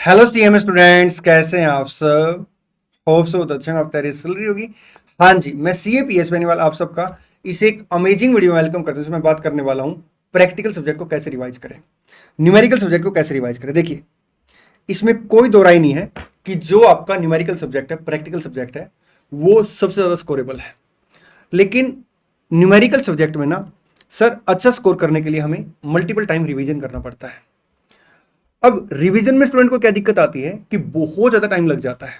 Hello CM students, कैसे हैं आप सब। होप सो अच्छे हैं, आप तैयारी चल रही होगी। हाँ जी, मैं सीए पीएस बेनीवाल आप सबका इसे एक अमेजिंग वीडियो में वेलकम करता हूँ। इसमें बात करने वाला हूँ प्रैक्टिकल सब्जेक्ट को कैसे रिवाइज करें, न्यूमेरिकल सब्जेक्ट को कैसे रिवाइज करें। देखिए, इसमें कोई दो राय नहीं है कि जो आपका न्यूमेरिकल सब्जेक्ट है, प्रैक्टिकल सब्जेक्ट है, वो सबसे ज़्यादा स्कोरेबल है। लेकिन न्यूमेरिकल सब्जेक्ट में ना सर अच्छा स्कोर करने के लिए हमें मल्टीपल टाइम रिवीजन करना पड़ता है। अब रिवीजन में स्टूडेंट को क्या दिक्कत आती है कि बहुत ज्यादा टाइम लग जाता है।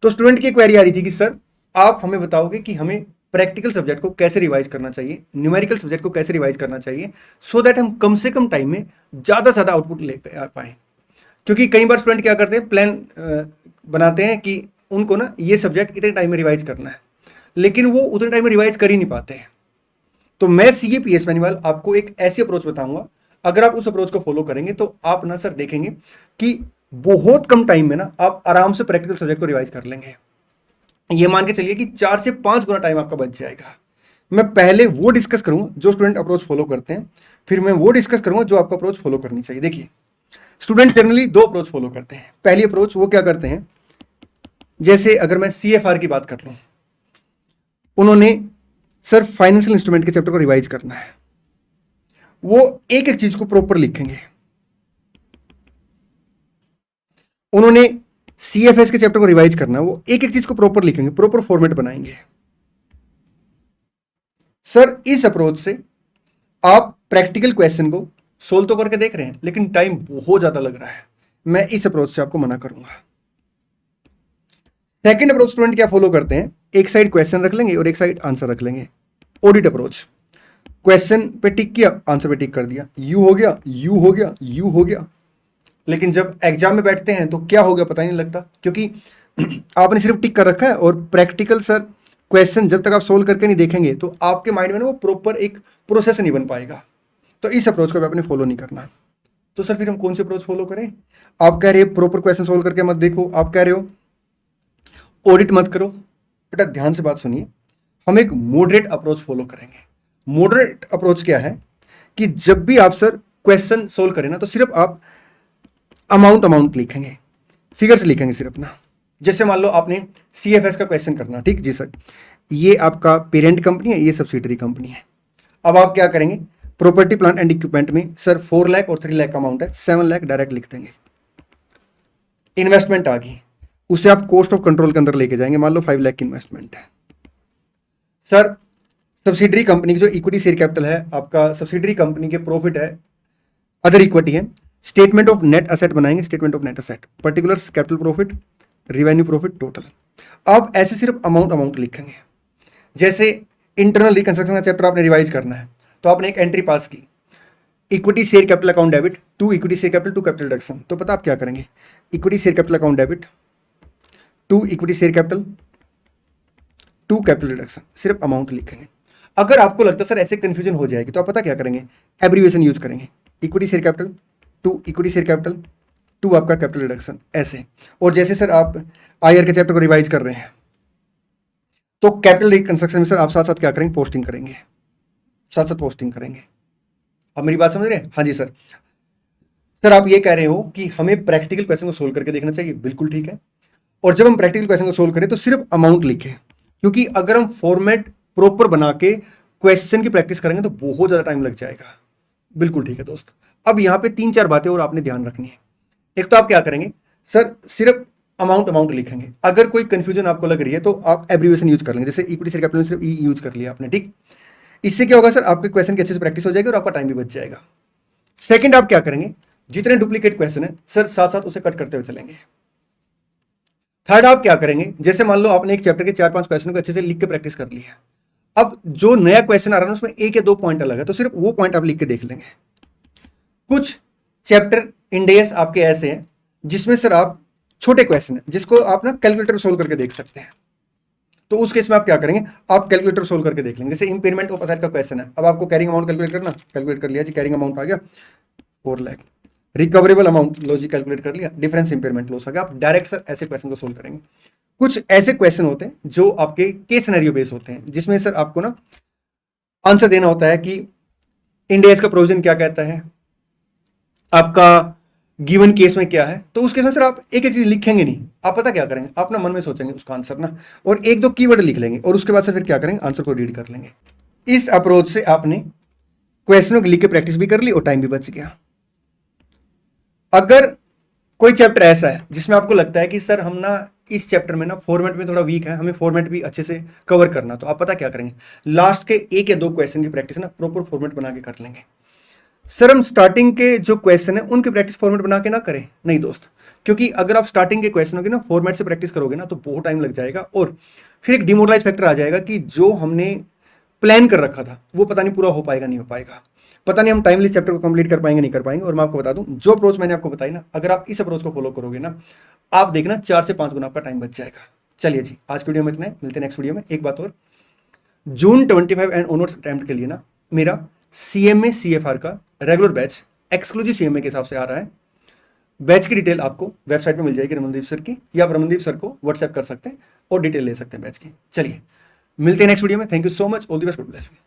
तो स्टूडेंट की क्वेरी आ रही थी कि सर आप हमें बताओगे कि हमें प्रैक्टिकल सब्जेक्ट को कैसे रिवाइज करना चाहिए, न्यूमेरिकल सब्जेक्ट को कैसे रिवाइज करना चाहिए, सो दैट हम कम से कम टाइम में ज्यादा से ज्यादा आउटपुट ले पाए। क्योंकि कई बार स्टूडेंट क्या करते हैं, प्लान बनाते हैं कि उनको ना ये सब्जेक्ट इतने टाइम में रिवाइज करना है, लेकिन वो उतने टाइम में रिवाइज कर ही नहीं पाते हैं। तो मैं सीए पीएस बेनीवाल आपको एक ऐसी अप्रोच बताऊंगा, अगर आप उस अप्रोच को फॉलो करेंगे तो आप ना सर देखेंगे कि बहुत कम टाइम में ना आप आराम से प्रैक्टिकल सब्जेक्ट को रिवाइज कर लेंगे। ये मान के चलिए कि 4 से 5 गुना टाइम आपका बच जाएगा। मैं पहले वो डिस्कस करूंगा जो स्टूडेंट अप्रोच फॉलो करते हैं, फिर मैं वो डिस्कस करूंगा जो आपको अप्रोच फॉलो करनी चाहिए। देखिए, स्टूडेंट जनरली दो अप्रोच फॉलो करते हैं। पहली अप्रोच वो क्या करते हैं, जैसे अगर मैं सीएफआर की बात कर लूं, उन्होंने सर फाइनेंशियल इंस्ट्रूमेंट के चैप्टर को रिवाइज करना है, वो एक एक चीज को प्रॉपर लिखेंगे। उन्होंने सीएफएस के चैप्टर को रिवाइज करना है, वो एक एक चीज को प्रॉपर लिखेंगे, प्रॉपर फॉर्मेट बनाएंगे। सर इस अप्रोच से आप प्रैक्टिकल क्वेश्चन को सोल्व तो करके देख रहे हैं, लेकिन टाइम बहुत ज्यादा लग रहा है। मैं इस अप्रोच से आपको मना करूंगा। सेकंड अप्रोच स्टूडेंट क्या फॉलो करते हैं, एक साइड क्वेश्चन रख लेंगे और एक साइड आंसर रख लेंगे। ऑडिट अप्रोच, क्वेश्चन पे टिक किया, आंसर पे टिक कर दिया, यू हो गया, यू हो गया, यू हो गया। लेकिन जब एग्जाम में बैठते हैं तो क्या हो गया पता ही नहीं लगता, क्योंकि आपने सिर्फ टिक कर रखा है। और प्रैक्टिकल सर क्वेश्चन जब तक आप सोल्व करके नहीं देखेंगे तो आपके माइंड में ना वो प्रॉपर एक प्रोसेस नहीं बन पाएगा। तो इस अप्रोच को आपने फॉलो नहीं करना। तो सर फिर हम कौन सी अप्रोच फॉलो करें। आप कह रहे हो प्रॉपर क्वेश्चन सोल्व करके मत देखो, आप कह रहे हो ऑडिट मत करो। बेटा ध्यान से बात सुनिए, हम एक मॉडरेट अप्रोच फॉलो करेंगे। मॉडरेट अप्रोच क्या है कि जब भी आप सर क्वेश्चन सोल्व करें ना, तो सिर्फ आप अमाउंट अमाउंट लिखेंगे, फिगर्स लिखेंगे सिर्फ ना। जैसे मान लो आपने सीएफएस का क्वेश्चन करना, ठीक जी सर, ये आपका पेरेंट कंपनी है, ये सब्सिडरी कंपनी है। अब आप क्या करेंगे, प्रॉपर्टी प्लांट एंड इक्विपमेंट में सर 4 लाख और 3 लाख का अमाउंट है, 7 लाख डायरेक्ट लिख देंगे। इन्वेस्टमेंट आ गई, उसे आप कॉस्ट ऑफ कंट्रोल के अंदर लेके जाएंगे। मान लो 5 लाख की इन्वेस्टमेंट है। सर सब्सिडरी कंपनी की जो इक्विटी शेयर कैपिटल है, आपका सब्सिडरी कंपनी के प्रॉफिट है, अदर इक्विटी है। स्टेटमेंट ऑफ नेट असेट बनाएंगे, statement of net asset, particular capital profit, revenue profit, total. आप ऐसे सिर्फ अमाउंट अमाउंट लिखेंगे। जैसे इंटरनल रिकंस्ट्रक्शन का चैप्टर आपने रिवाइज करना है, तो आपने एक एंट्री पास की, equity share capital account debit to equity share capital to capital reduction. तो पता आप क्या करेंगे, equity share capital account debit to equity share capital to capital reduction, सिर्फ अमाउंट लिखेंगे। अगर आपको लगता है सर ऐसे कंफ्यूजन हो जाएगी, तो आप पता क्या करेंगे, एब्रीविएशन यूज करेंगे, equity share capital to equity share capital to आपका कैपिटल रिडक्शन, ऐसे। और जैसे सर आप आईआर के चैप्टर को रिवाइज कर रहे हैं, तो कैपिटल रिकंस्ट्रक्शन में सर आप साथ साथ क्या करेंगे, पोस्टिंग करेंगे, साथ साथ पोस्टिंग करेंगे। अब मेरी बात समझ रहे हैं। हाँ जी सर। सर आप ये कह रहे हो कि हमें प्रैक्टिकल क्वेश्चन को सोल्व करके देखना चाहिए, बिल्कुल ठीक है। और जब हम प्रैक्टिकल क्वेश्चन को सोल्व करें तो सिर्फ अमाउंट लिखें, क्योंकि अगर हम फॉर्मेट प्रॉपर बना के क्वेश्चन की प्रैक्टिस करेंगे तो बहुत ज्यादा टाइम लग जाएगा। बिल्कुल ठीक है दोस्त। अब यहां पे 3-4 बातें और आपने ध्यान रखनी है। एक तो आप क्या करेंगे, सर सिर्फ अमाउंट अमाउंट लिखेंगे। अगर कोई कंफ्यूजन आपको लग रही है तो आप एब्रीविएशन यूज कर लेंगे, जैसे इक्विटी शेयर कैपिटल में सिर्फ ई यूज कर लिया आपने, ठीक। इससे क्या होगा सर, आपके क्वेश्चन की अच्छे से प्रैक्टिस हो जाएगी और आपका टाइम भी बच जाएगा। सेकंड आप क्या करेंगे, जितने डुप्लीकेट क्वेश्चन है सर साथ साथ उसे कट करते हुए चलेंगे। थर्ड आप क्या करेंगे, जैसे मान लो आपने एक चैप्टर के 4-5 क्वेश्चन को अच्छे से लिख के प्रैक्टिस कर लिया, अब जो नया क्वेश्चन आ रहा है उसमें 1 या 2 पॉइंट अलग है, तो सिर्फ वो पॉइंट आप लिख के देख लेंगे। कुछ चैप्टर इंडेस आपके ऐसे हैं जिसमें सर आप छोटे क्वेश्चन है जिसको आप ना कैलकुलेटर सोल्व करके देख सकते हैं, तो उस केस में आप क्या करेंगे, आप कैलकुलेटर सोल्व करके देख लेंगे। जैसे इंपेयरमेंट ऑफ असेट का क्वेश्चन है, अब आपको कैरिंग अमाउंट कैलकुलेट करना, कैलकुलेट कर लिया जी, कैरिंग अमाउंट आ गया 4 लाख। रिकवरेबल अमाउंट लो जी, कैलकुलेट कर लिया, डिफरेंस इंपेयरमेंट लॉस आ गया। आप डायरेक्ट सर ऐसे क्वेश्चन को सोल्व करेंगे। कुछ ऐसे क्वेश्चन होते हैं जो आपके केस सिनेरियो बेस होते हैं, जिसमें सर आपको ना आंसर देना होता है कि इंडेस का प्रोविजन क्या कहता है, आपका गिवन केस में क्या है, तो उस केस में सर आप एक एक चीज लिखेंगे नहीं, आप पता क्या करेंगे, आप ना मन में सोचेंगे उसका आंसर ना, और एक दो कीवर्ड लिख लेंगे, और उसके बाद से फिर क्या करेंगे, आंसर को रीड कर लेंगे। इस अप्रोच से आपने क्वेश्चनों की लिख के प्रैक्टिस भी कर ली और टाइम भी बच गया। अगर कोई चैप्टर ऐसा है जिसमें आपको लगता है कि सर हम ना इस चैप्टर में ना फॉर्मेट में थोड़ा वीक है, हमें फॉर्मेट भी अच्छे से कवर करना, तो आप पता क्या करेंगे, लास्ट के एक या दो क्वेश्चन की प्रैक्टिस ना प्रॉपर फॉर्मेट बना के कर लेंगे। सर हम स्टार्टिंग के जो क्वेश्चन है उनकी प्रैक्टिस फॉर्मेट बना के ना करें, नहीं दोस्त, क्योंकि अगर आप स्टार्टिंग के क्वेश्चनों की ना फॉर्मेट से प्रैक्टिस करोगे ना तो बहुत टाइम लग जाएगा, और फिर एक डिमोरलाइज फैक्टर आ जाएगा कि जो हमने प्लान कर रखा था वो पता नहीं पूरा हो पाएगा नहीं हो पाएगा, पता नहीं हम टाइमली चैप्टर को कंप्लीट कर पाएंगे नहीं कर पाएंगे। और मैं आपको बता दूं, जो अप्रोच मैंने आपको बताई ना, अगर आप इस अप्रोच को फॉलो करोगे ना, आप देखना 4 से 5 गुना आपका टाइम बच जाएगा। चलिए जी, आज की वीडियो में इतना है, मिलते हैं नेक्स्ट वीडियो में। एक बात और, जून 25 एंड ऑनवर्ड्स अटेम्प्ट के लिए ना मेरा CMA CFR का रेगुलर बैच एक्सक्लूसिव CMA के हिसाब से आ रहा है। बैच की डिटेल आपको वेबसाइट पे मिल जाएगी रमनदीप सर की, या आप रमनदीप सर को व्हाट्सएप कर सकते हैं और डिटेल ले सकते हैं बैच की। चलिए मिलते हैं नेक्स्ट वीडियो में। Thank you so much, all the best, God bless you.